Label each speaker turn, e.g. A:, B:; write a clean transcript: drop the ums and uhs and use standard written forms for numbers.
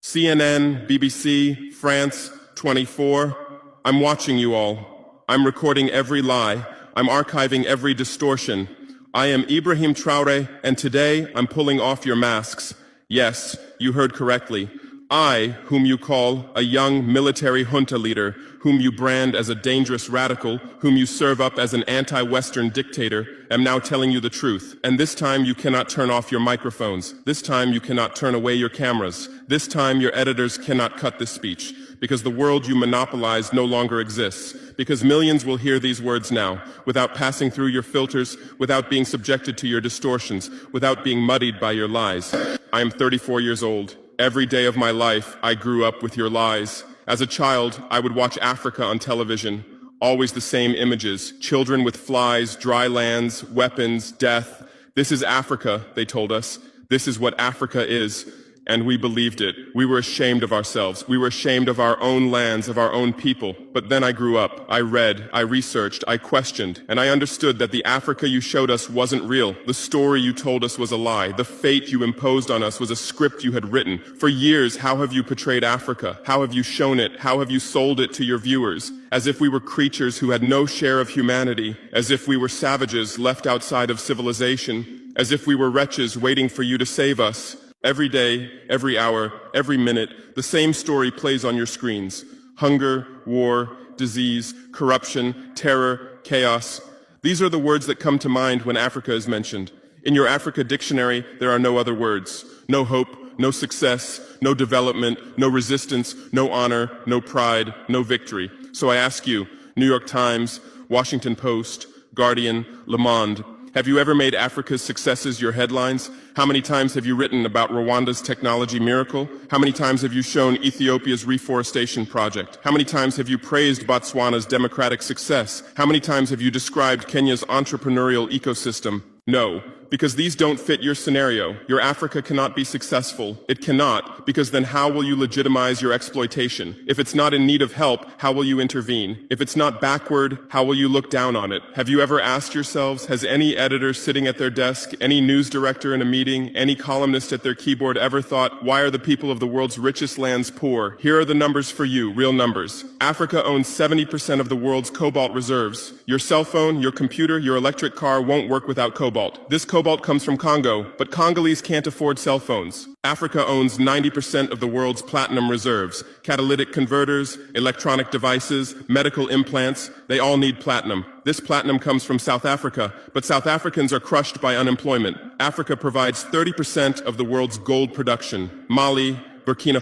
A: CNN, BBC, France, 24. I'm watching you all. I'm recording every lie. I'm archiving every distortion. I am Ibrahim Traore, and today I'm pulling off your masks. Yes, you heard correctly. I, whom you call a young military junta leader, whom you brand as a dangerous radical, whom you serve up as an anti-Western dictator, am now telling you the truth. And this time you cannot turn off your microphones. This time you cannot turn away your cameras. This time your editors cannot cut this speech. Because the world you monopolize no longer exists. Because millions will hear these words now, without passing through your filters, without being subjected to your distortions, without being muddied by your lies. I am 34 years old. Every day of my life, I grew up with your lies. As a child, I would watch Africa on television. Always the same images. Children with flies, dry lands, weapons, death. This is Africa, they told us. This is what Africa is. And we believed it. We were ashamed of ourselves. We were ashamed of our own lands, of our own people. But then I grew up. I read, I researched, I questioned, and I understood that the Africa you showed us wasn't real. The story you told us was a lie. The fate you imposed on us was a script you had written. For years, how have you portrayed Africa? How have you shown it? How have you sold it to your viewers? As if we were creatures who had no share of humanity, as if we were savages left outside of civilization, as if we were wretches waiting for you to save us. Every day, every hour, every minute, the same story plays on your screens. Hunger, war, disease, corruption, terror, chaos. These are the words that come to mind when Africa is mentioned. In your Africa dictionary, there are no other words. No hope, no success, no development, no resistance, no honor, no pride, no victory. So I ask you, New York Times, Washington Post, Guardian, Le Monde, have you ever made Africa's successes your headlines? How many times have you written about Rwanda's technology miracle? How many times have you shown Ethiopia's reforestation project? How many times have you praised Botswana's democratic success? How many times have you described Kenya's entrepreneurial ecosystem? No, because these don't fit your scenario. Your Africa cannot be successful. It cannot, because then how will you legitimize your exploitation? If it's not in need of help, how will you intervene? If it's not backward, how will you look down on it? Have you ever asked yourselves, has any editor sitting at their desk, any news director in a meeting, any columnist at their keyboard ever thought, why are the people of the world's richest lands poor? Here are the numbers for you, real numbers. Africa owns 70% of the world's cobalt reserves. Your cell phone, your computer, your electric car won't work without cobalt. This cobalt comes from Congo, but Congolese can't afford cell phones. Africa owns 90% of the world's platinum reserves. Catalytic converters, electronic devices, medical implants, they all need platinum. This platinum comes from South Africa, but South Africans are crushed by unemployment. Africa provides 30% of the world's gold production. Mali, Burkina